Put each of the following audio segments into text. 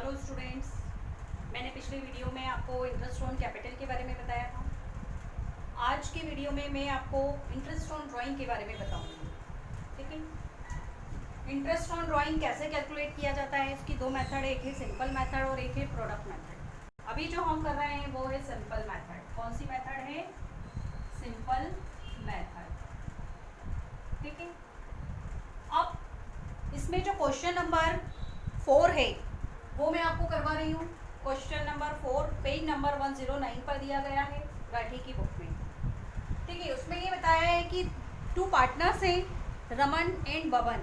Hello students, मैंने पिछले video में आपको इंटरेस्ट ऑन कैपिटल के बारे में बताया था। आज की वीडियो में मैं आपको इंटरेस्ट ऑन ड्राइंग के बारे में बताऊंगी। ठीक है, इंटरेस्ट ऑन ड्राइंग कैसे कैलकुलेट किया जाता है, इसकी दो मेथड है, एक है सिंपल मेथड और एक है प्रोडक्ट मेथड। अभी जो हम कर रहे हैं वो है सिंपल मेथड। कौन सी मेथड है? Simple method. ठीक है, अब इसमें जो क्वेश्चन नंबर 4 है वो मैं आपको करवा रही हूँ। क्वेश्चन नंबर 4 पेज नंबर 109 पर दिया गया है राठी की बुक में। ठीक है, उसमें ये बताया है कि 2 पार्टनर्स हैं, रमन एंड बबन,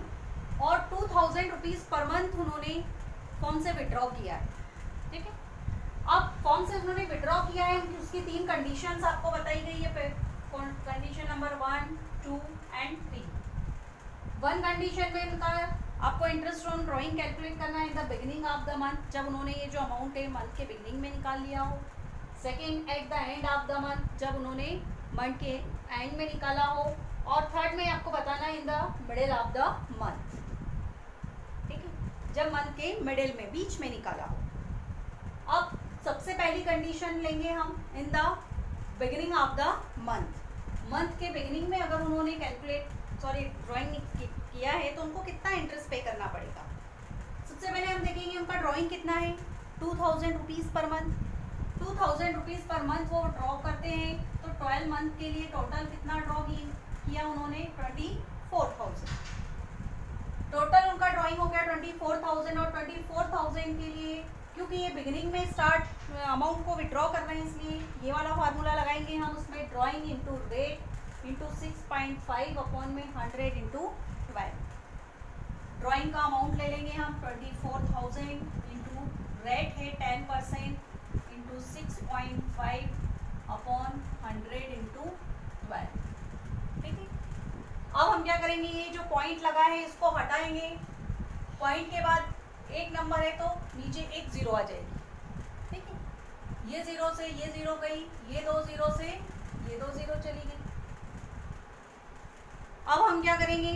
और 2000 रुपीज़ पर मंथ उन्होंने फॉर्म से विड्रॉ किया है। ठीक है, अब फॉर्म से उन्होंने विड्रॉ किया है, उसकी 3 कंडीशंस आपको बताई गई है। Condition number 1, 2 and 3। 1 कंडीशन में उनका आपको इंटरेस्ट ऑन ड्राइंग कैलकुलेट करना है in the beginning of the month, जब उन्होंने ये जो अमाउंट है मंथ के बिगिनिंग में निकाल लिया हो। Second, at the end of the month, जब उन्होंने मंथ के एंड में निकाला हो। और थर्ड में आपको बताना है in the middle of the month. ठीक है, जब मंथ के मिडिल में, बीच में निकाला हो। अब सबसे पहली कंडीशन लेंगे हम in the beginning of the month. Month के बिगिनिंग में अगर उन्होंने ड्राइंग किया है तो उनको कितना इंटरेस्ट पे करना पड़ेगा। सबसे पहले हम देखेंगे उनका ड्राइंग कितना है, 2000 rupees per month. 2000 rupees per month वो ड्रॉ करते हैं, तो 12 मंथ के लिए टोटल कितना ड्रॉ किया उन्होंने, 24,000। टोटल उनका ड्राइंग हो गया 24,000। और 24,000 के लिए, क्योंकि ये बिगिनिंग में स्टार्ट अमाउंट को विड्रॉ कर रहे हैं, इसलिए ये वाला फार्मूला लगाएंगे हम उसमें, drawing into rate into 6.5 upon में 100 इंटू 12। ड्राइंग का अमाउंट ले लेंगे हम 24,000 इंटू रेट है 10% इंटू 6.5 अपॉन 100 इंटू 12। ठीक है, अब हम क्या करेंगे, ये जो पॉइंट लगा है इसको हटाएंगे। पॉइंट के बाद एक नंबर है तो नीचे एक जीरो आ जाएगी। ठीक है, ये जीरो से ये जीरो गई, ये 2 जीरो से ये 2 जीरो चली गई। अब हम क्या करेंगे,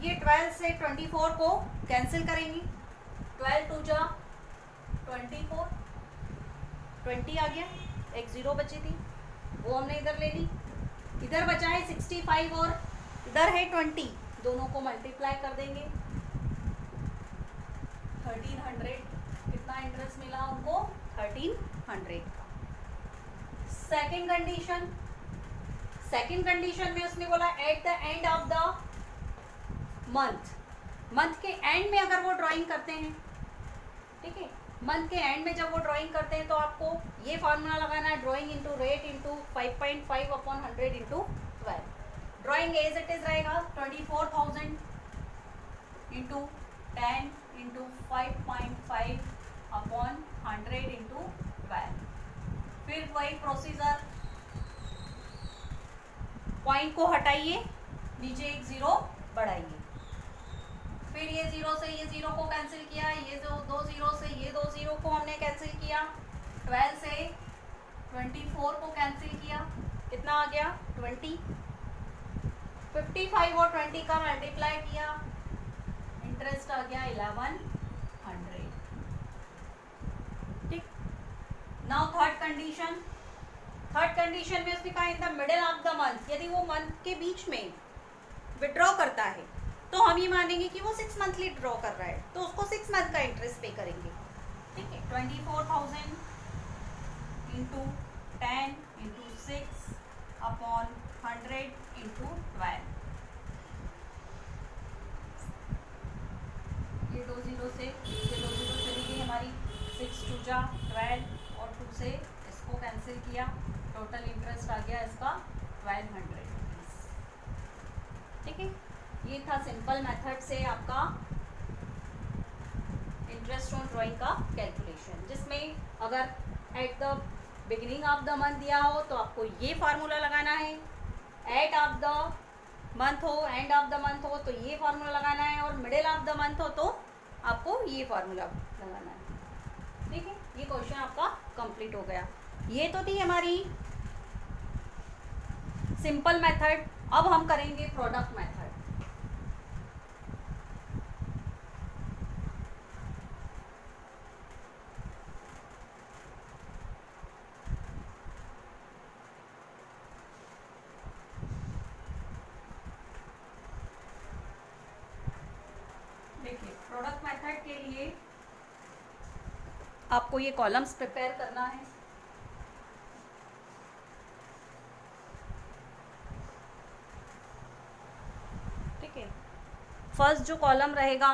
ये 12 से 24 को कैंसिल करेंगे। 12 टू जा 24, 20 आ गया, एक जीरो बची थी वो हमने इधर ले ली। इधर बचा है 65 और इधर है 20, दोनों को मल्टीप्लाई कर देंगे। 1300 कितना इंटरेस्ट मिला उनको, 1300 का। सेकेंड कंडीशन में उसने बोला at the end of the month. Month के एंड में अगर वो ड्राइंग करते हैं, ठीक है, मंथ के एंड में जब वो ड्राइंग करते हैं तो आपको ये फार्मूला लगाना है, drawing into rate into 5.5 upon 100 into 12। Drawing as it is रहेगा 24,000 इंटू 10 इंटू 5.5 अपॉन 100 इंटू 12। फिर वही प्रोसीजर, पॉइंट को हटाइए, नीचे एक जीरो बढ़ाइए। फिर ये जीरो से ये जीरो को कैंसिल किया, ये जो 2 जीरो से ये 2 जीरो को हमने कैंसिल किया। 12 से 24 को कैंसिल किया, कितना आ गया 20। 55 और 20 का मल्टीप्लाई किया, इंटरेस्ट आ गया 1100। ठीक, नाउ थर्ड कंडीशन में उसने कहा in the middle of the month, यदि वो मंथ के बीच में विड्रॉ करता है तो हम ये मानेंगे कि वो 6 मंथली ड्रॉ कर रहा है, तो उसको 6 मंथ का इंटरेस्ट पे करेंगे। ठीक है, 24,000 इंटू 10 इंटू 6 अपॉन 100 इंटू 12। ये 2 जीरो से ये 2 जीरो चली गई हमारी, 6 टू जा 12 और 2 से इसको कैंसिल किया, टोटल इंटरेस्ट आ गया इसका 1200 रुपीज़। ठीक है, ये था सिंपल मेथड से आपका इंटरेस्ट ऑन ड्राइंग का कैलकुलेशन, जिसमें अगर at the beginning of the month दिया हो तो आपको ये फार्मूला लगाना है, एट ऑफ द मंथ हो, एंड ऑफ द मंथ हो तो ये फार्मूला लगाना है, और मिडिल ऑफ द मंथ हो तो आपको ये फार्मूला लगाना है। ठीक है, ये क्वेश्चन आपका कंप्लीट हो गया। ये तो थी हमारी सिंपल मेथड। अब हम करेंगे प्रोडक्ट मेथड। मेथड के लिए आपको ये कॉलम्स प्रिपेयर करना है। ठीक है, फर्स्ट जो कॉलम रहेगा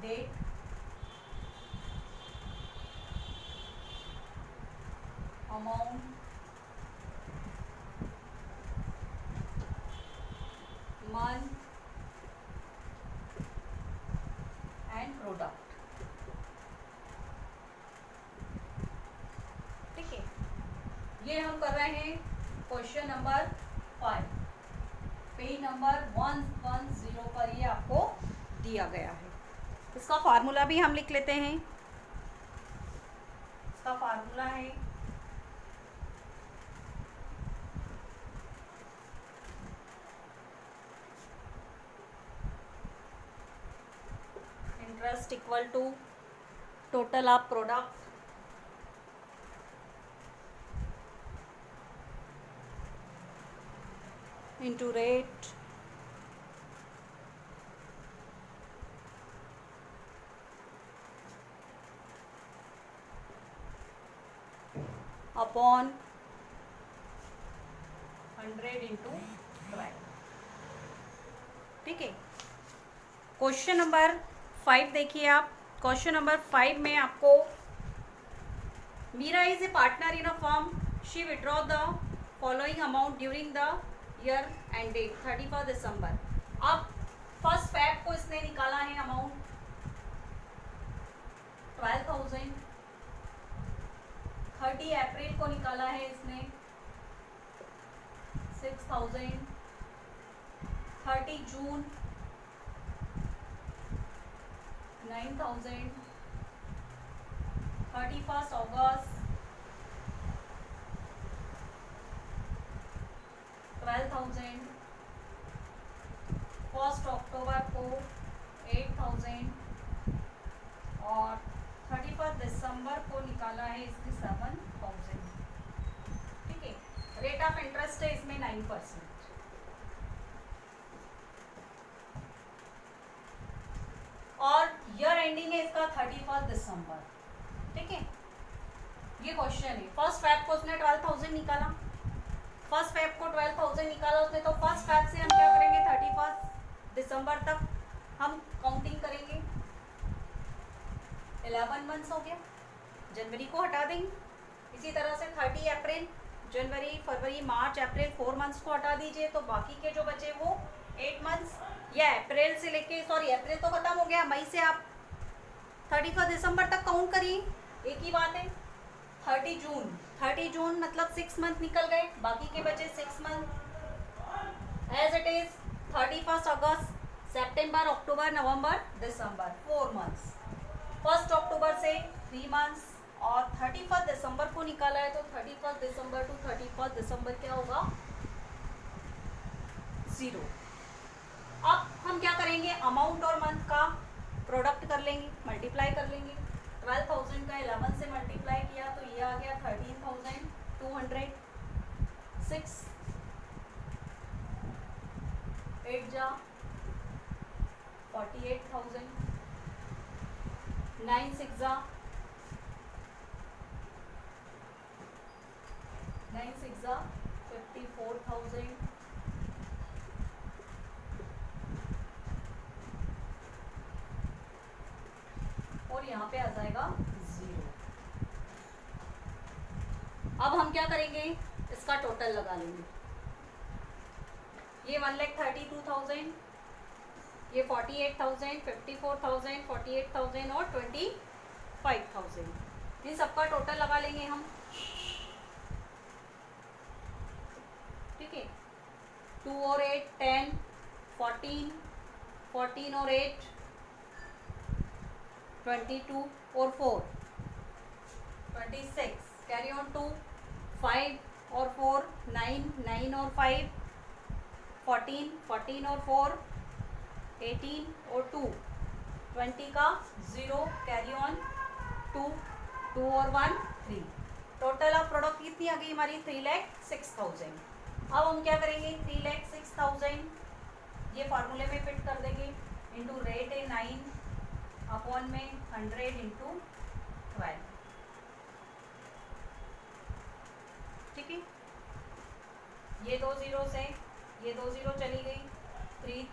date, amount, month and product. ठीक है, ये हम कर रहे हैं क्वेश्चन नंबर 5, पेज नंबर 110 पर ये आपको दिया गया है। इसका फार्मूला भी हम लिख लेते हैं। इसका फार्मूला है interest equal to total of product into rate upon 100 into 12। ठीक है, क्वेश्चन नंबर 5 देखिए आप। क्वेश्चन नंबर 5 में आपको Meera is a partner in a firm, she withdraw the following amount during the year and date 31 December. अब first fab को इसने निकाला है अमाउंट 12,000, 30 अप्रैल को निकाला है इसने 6,000, 30 जून 9,000, 31 अगस्त 12,000, 1 अक्टूबर को 8,000 और 31 दिसंबर को निकाला है इसने 7,000। ठीक है, रेट ऑफ इंटरेस्ट है इसमें 9%। और ईयर एंडिंग है इसका 31 दिसंबर। ठीक है, ये क्वेश्चन है। फर्स्ट फैब को उसने 12,000 निकाला, फर्स्ट फैब को 12,000 निकाला उसने, तो फर्स्ट फैब से हम क्या करेंगे 31 दिसंबर तक हम काउंटिंग करेंगे। 11 मंथ्स हो गया, जनवरी को हटा देंगे। इसी तरह से 30 अप्रैल, जनवरी, फरवरी, मार्च, अप्रैल 4 मंथ्स को हटा दीजिए, तो बाकी के जो बचे वो 8 मंथ्स। या अप्रैल से लेके, सॉरी अप्रैल तो खत्म हो गया, मई से आप 31 दिसंबर तक काउंट करिए, एक ही बात है। 30 जून मतलब 6 मंथ निकल गए, बाकी के बचे 6 मंथ एज इट इज। 31 अगस्त, सितंबर, अक्टूबर, नवंबर, दिसंबर 4 मंथ्स। 1 अक्टूबर से 3 मंथ्स और 31 दिसंबर को निकाला है, तो 31 दिसंबर टू 31 दिसंबर क्या होगा 0। अब हम क्या करेंगे, अमाउंट और मंथ का प्रोडक्ट कर लेंगे, मल्टीप्लाई कर लेंगे। 12,000 का 11 से मल्टीप्लाई किया तो ये आ गया 13,200। 6 8 जा 48,000, 9 6 जा 54,000, और यहाँ पे आ जाएगा 0। अब हम क्या करेंगे, इसका टोटल लगा लेंगे। ये 1,32,000, ये 48,000, 54,000, 48,000 और 25,000, इन सबका टोटल लगा लेंगे हम। ठीक है, 2 और 8 10, 14, 14 और 8 22 और 4 26, कैरी ऑन 2, 5 और 4 9, 9 और 5 14, 14 और 4 18 और 2 20 का 0, कैरी ऑन 2, 2 और 1 3। टोटल ऑफ प्रोडक्ट कितनी आ गई हमारी 3,06,000। अब हम क्या करेंगे, 3,06,000 ये फार्मूले में फिट कर देंगे इंटू रेट है 9 अपॉन में 100 इंटू 12। ठीक है, ये 2 जीरो से ये 2 जीरो चली गई, 3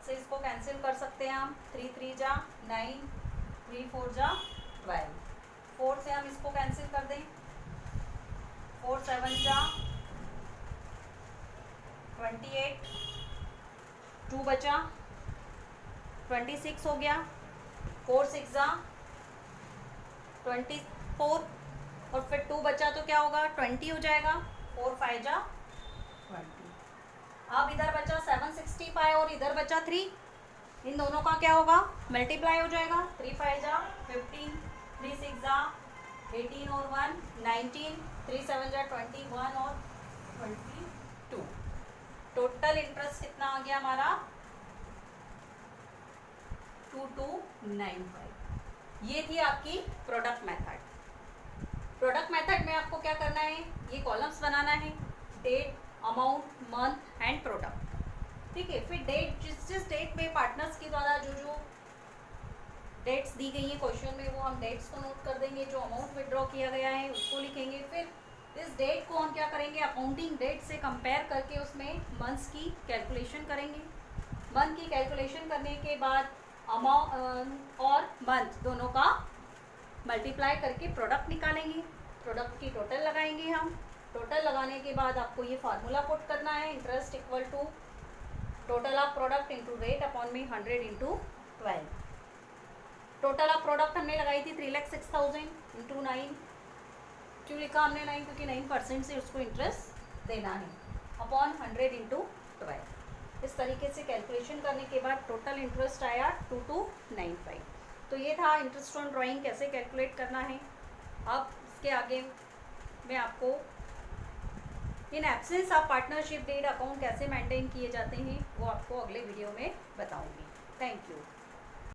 से इसको कैंसिल कर सकते हैं हम, 3 3 जा 9, 3 4 जा 12, 4 से हम इसको कैंसिल कर दें, 4 7 जा 28, 2 बचा 26 हो गया, 4 6 जा 24 और फिर 2 बचा तो क्या होगा 20 हो जाएगा, 4 5 जा 20। अब इधर बचा 765 और इधर बचा 3, इन दोनों का क्या होगा मल्टीप्लाई हो जाएगा, 3 5 जा 15, 3 6 जा 18 और 1 19, 3 7 जा 21 और 22। टोटल इंटरेस्ट कितना आ गया हमारा 2295। ये थी आपकी प्रोडक्ट मेथड। प्रोडक्ट मेथड में आपको क्या करना है, ये कॉलम्स बनाना है, date, amount, month and product. ठीक है, फिर डेट, जिस डेट में पार्टनर्स के द्वारा जो डेट्स दी गई है क्वेश्चन में, वो हम डेट्स को नोट कर देंगे, जो अमाउंट विड्रॉ किया गया है उसको लिखेंगे। फिर इस डेट को हम क्या करेंगे, अकाउंटिंग डेट से कंपेयर करके उसमें मंथ्स की कैलकुलेशन करेंगे। मंथ की कैलकुलेशन करने के बाद अमाउंट और मंथ दोनों का मल्टीप्लाई करके प्रोडक्ट निकालेंगे, प्रोडक्ट की टोटल लगाएंगे हम। टोटल लगाने के बाद आपको ये फार्मूला पुट करना है, interest equal to total of product into rate upon में 100 इंटू 12। टोटल ऑफ प्रोडक्ट हमने लगाई थी 3,06,000 इंटू 9। क्यों लिखा हमने 9, क्योंकि 9% से उसको इंटरेस्ट देना है, अपॉन 100 इंटू 12। इस तरीके से कैलकुलेशन करने के बाद टोटल इंटरेस्ट आया 2295। तो ये था इंटरेस्ट ऑन ड्राइंग कैसे कैलकुलेट करना है। अब इसके आगे मैं आपको in absence of partnership deed account कैसे मेंटेन किए जाते हैं वो आपको अगले वीडियो में बताऊंगी। Thank you.